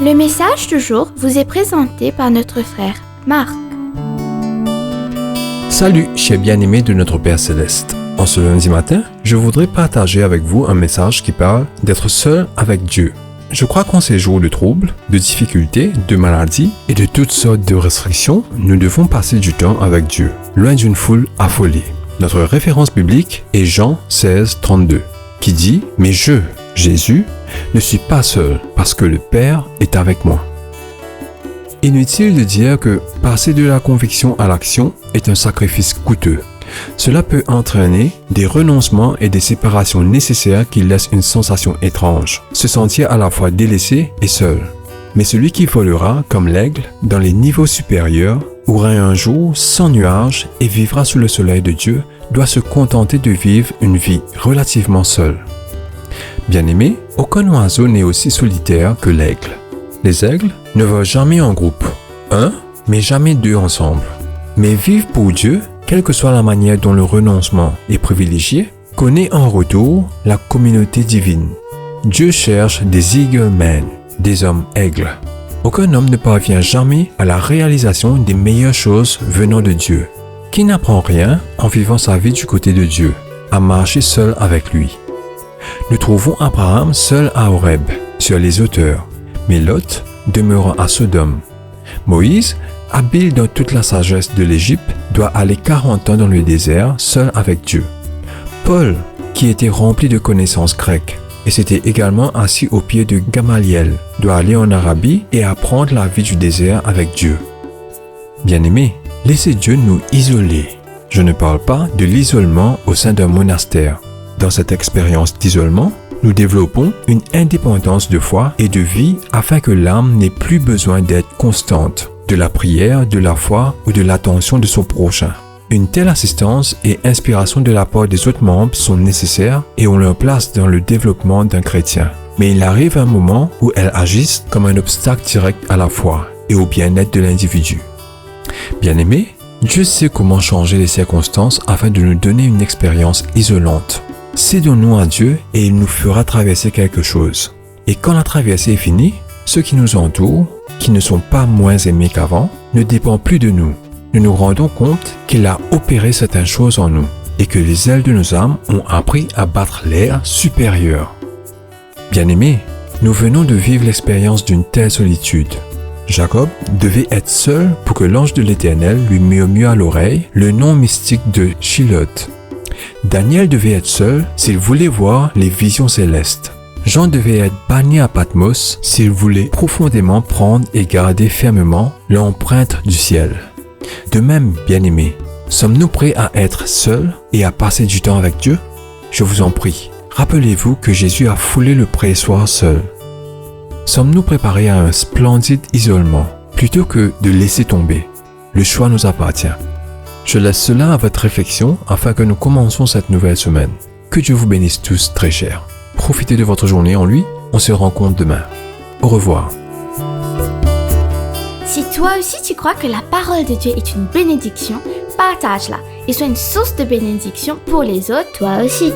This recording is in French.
Le message du jour vous est présenté par notre frère Marc. Salut, chers bien-aimés de notre Père Céleste. En ce lundi matin, je voudrais partager avec vous un message qui parle d'être seul avec Dieu. Je crois qu'en ces jours de troubles, de difficultés, de maladies et de toutes sortes de restrictions, nous devons passer du temps avec Dieu, loin d'une foule affolée. Notre référence biblique est Jean 16, 32, qui dit « Mais je, Jésus, ne suis pas seul parce que le Père est avec moi. » Inutile de dire que passer de la conviction à l'action est un sacrifice coûteux. Cela peut entraîner des renoncements et des séparations nécessaires qui laissent une sensation étrange, se sentir à la fois délaissé et seul. Mais celui qui volera, comme l'aigle, dans les niveaux supérieurs, aura un jour sans nuages et vivra sous le soleil de Dieu, doit se contenter de vivre une vie relativement seule. Bien-aimé, aucun oiseau n'est aussi solitaire que l'aigle. Les aigles ne volent jamais en groupe, mais jamais deux ensemble. Mais vivre pour Dieu, quelle que soit la manière dont le renoncement est privilégié, connaît en retour la communauté divine. Dieu cherche des eagle men, des hommes aigles. Aucun homme ne parvient jamais à la réalisation des meilleures choses venant de Dieu. Qui n'apprend rien en vivant sa vie du côté de Dieu, à marcher seul avec lui. Nous trouvons Abraham seul à Horeb, sur les hauteurs, mais Lot demeurant à Sodome. Moïse, habile dans toute la sagesse de l'Égypte, doit aller 40 ans dans le désert, seul avec Dieu. Paul, qui était rempli de connaissances grecques, et s'était également assis aux pieds de Gamaliel, doit aller en Arabie et apprendre la vie du désert avec Dieu. Bien-aimés, laissez Dieu nous isoler. Je ne parle pas de l'isolement au sein d'un monastère. Dans cette expérience d'isolement, nous développons une indépendance de foi et de vie afin que l'âme n'ait plus besoin d'être constante, de la prière, de la foi ou de l'attention de son prochain. Une telle assistance et inspiration de la part des autres membres sont nécessaires et ont leur place dans le développement d'un chrétien. Mais il arrive un moment où elles agissent comme un obstacle direct à la foi et au bien-être de l'individu. Bien-aimés, Dieu sait comment changer les circonstances afin de nous donner une expérience isolante. Cédons-nous à Dieu et il nous fera traverser quelque chose. Et quand la traversée est finie, ceux qui nous entourent, qui ne sont pas moins aimés qu'avant, ne dépendent plus de nous. Nous nous rendons compte qu'il a opéré certaines choses en nous et que les ailes de nos âmes ont appris à battre l'air supérieur. Bien-aimés, nous venons de vivre l'expérience d'une telle solitude. Jacob devait être seul pour que l'ange de l'Éternel lui murmure à l'oreille le nom mystique de Shiloh. Daniel devait être seul s'il voulait voir les visions célestes. Jean devait être banni à Patmos s'il voulait profondément prendre et garder fermement l'empreinte du ciel. De même, bien-aimés, sommes-nous prêts à être seuls et à passer du temps avec Dieu? Je vous en prie, rappelez-vous que Jésus a foulé le pressoir seul. Sommes-nous préparés à un splendide isolement plutôt que de laisser tomber? Le choix nous appartient. Je laisse cela à votre réflexion afin que nous commencions cette nouvelle semaine. Que Dieu vous bénisse tous très chers. Profitez de votre journée en lui. On se rencontre demain. Au revoir. Si toi aussi tu crois que la parole de Dieu est une bénédiction, partage-la et sois une source de bénédiction pour les autres toi aussi.